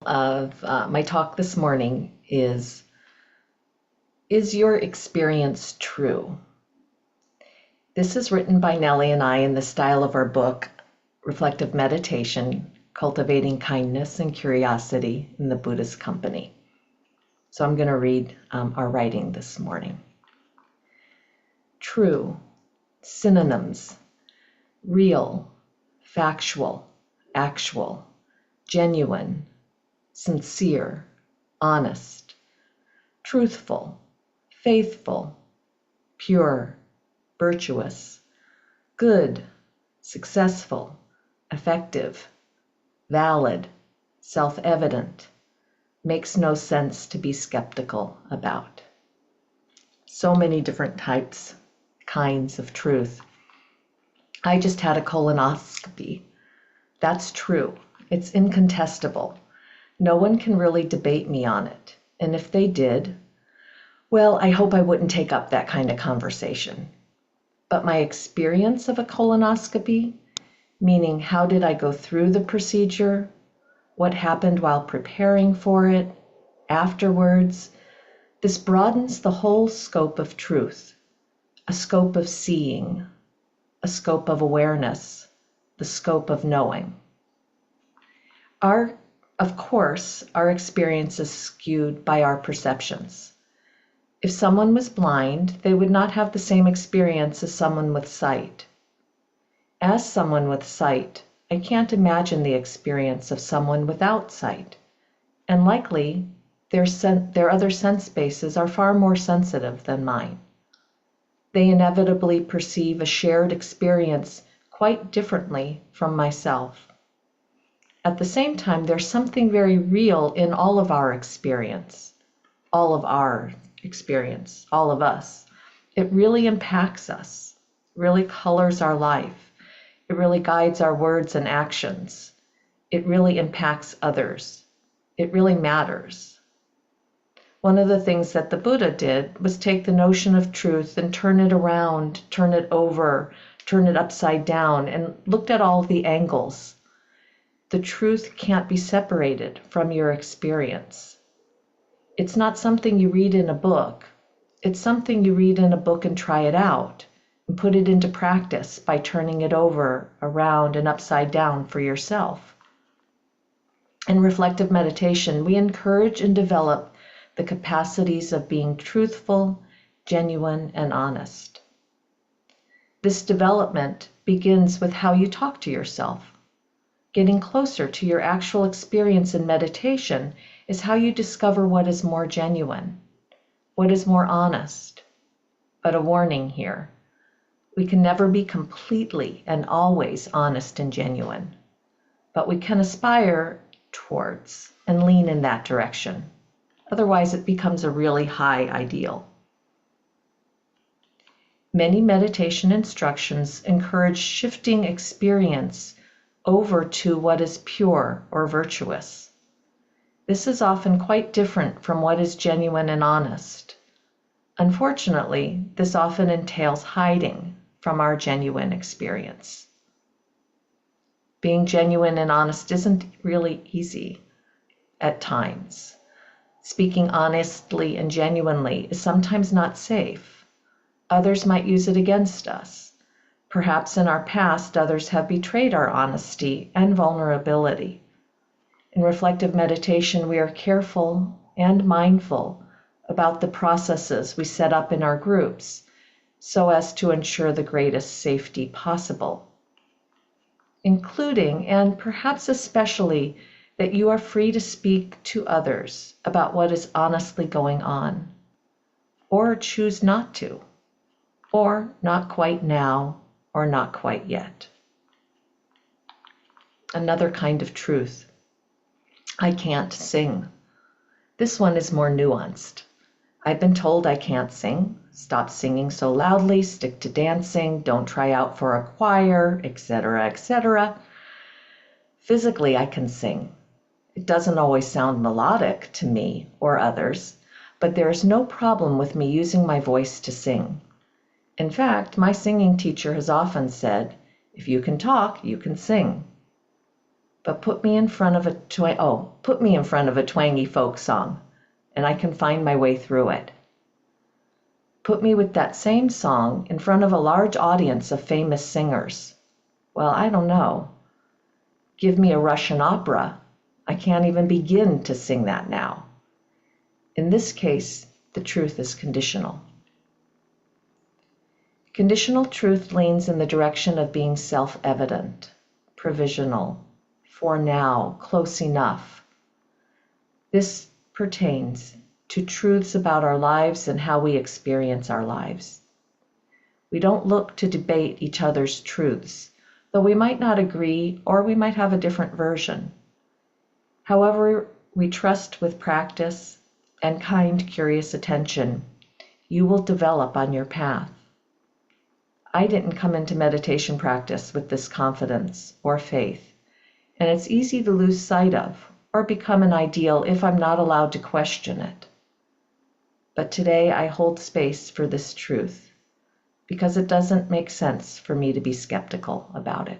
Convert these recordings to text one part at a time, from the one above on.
Of my talk this morning is your experience true? This is written by Nelly and I in the style of our book, Reflective Meditation, Cultivating Kindness and Curiosity in the Buddhist Company. So I'm going to read our writing this morning. True, synonyms: real, factual, actual, genuine, sincere, honest, truthful, faithful, pure, virtuous, good, successful, effective, valid, self-evident, makes no sense to be skeptical about. So many different kinds of truth. I just had a colonoscopy. That's true. It's incontestable. No one can really debate me on it. And if they did, well, I hope I wouldn't take up that kind of conversation. But my experience of a colonoscopy, meaning how did I go through the procedure, what happened while preparing for it, afterwards, this broadens the whole scope of truth, a scope of seeing, a scope of awareness, the scope of knowing. Of course, our experience is skewed by our perceptions. If someone was blind, they would not have the same experience as someone with sight. As someone with sight, I can't imagine the experience of someone without sight, and likely their other sense bases are far more sensitive than mine. They inevitably perceive a shared experience quite differently from myself. At the same time, there's something very real in all of our experience, all of us. It really impacts us, really colors our life. It really guides our words and actions. It really impacts others. It really matters. One of the things that the Buddha did was take the notion of truth and turn it around, turn it over, turn it upside down, and looked at all the angles. The truth can't be separated from your experience. It's not something you read in a book. It's something you read in a book and try it out and put it into practice by turning it over, around, and upside down for yourself. In reflective meditation, we encourage and develop the capacities of being truthful, genuine, and honest. This development begins with how you talk to yourself. Getting closer to your actual experience in meditation is how you discover what is more genuine, what is more honest. But a warning here: we can never be completely and always honest and genuine, but we can aspire towards and lean in that direction. Otherwise, it becomes a really high ideal. Many meditation instructions encourage shifting experience over to what is pure or virtuous. This is often quite different from what is genuine and honest. Unfortunately, this often entails hiding from our genuine experience. Being genuine and honest isn't really easy at times. Speaking honestly and genuinely is sometimes not safe. Others might use it against us. Perhaps in our past, others have betrayed our honesty and vulnerability. In reflective meditation, we are careful and mindful about the processes we set up in our groups so as to ensure the greatest safety possible, including and perhaps especially that you are free to speak to others about what is honestly going on, or choose not to, or not quite now, or not quite yet. Another kind of truth: I can't sing. This one is more nuanced. I've been told I can't sing. Stop singing so loudly, stick to dancing, don't try out for a choir, etc., etc. Physically, I can sing. It doesn't always sound melodic to me or others, but there is no problem with me using my voice to sing. In fact, my singing teacher has often said, if you can talk, you can sing. But put me in front of a twangy folk song, and I can find my way through it. Put me with that same song in front of a large audience of famous singers. Well, I don't know. Give me a Russian opera. I can't even begin to sing that now. In this case, the truth is conditional. Conditional truth leans in the direction of being self-evident, provisional, for now, close enough. This pertains to truths about our lives and how we experience our lives. We don't look to debate each other's truths, though we might not agree or we might have a different version. However, we trust with practice and kind, curious attention, you will develop on your path. I didn't come into meditation practice with this confidence or faith, and it's easy to lose sight of or become an ideal if I'm not allowed to question it. But today I hold space for this truth because it doesn't make sense for me to be skeptical about it.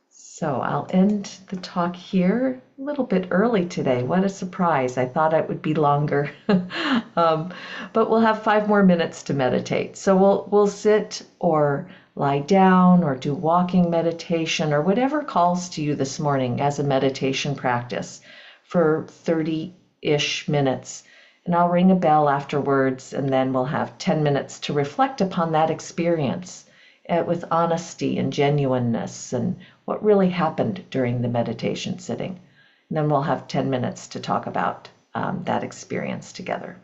So I'll end the talk here a little bit early today. What a surprise. I thought it would be longer. But we'll have 5 more minutes to meditate. So we'll sit or lie down or do walking meditation or whatever calls to you this morning as a meditation practice for 30-ish minutes. And I'll ring a bell afterwards, and then we'll have 10 minutes to reflect upon that experience with honesty and genuineness and what really happened during the meditation sitting. And then we'll have 10 minutes to talk about that experience together.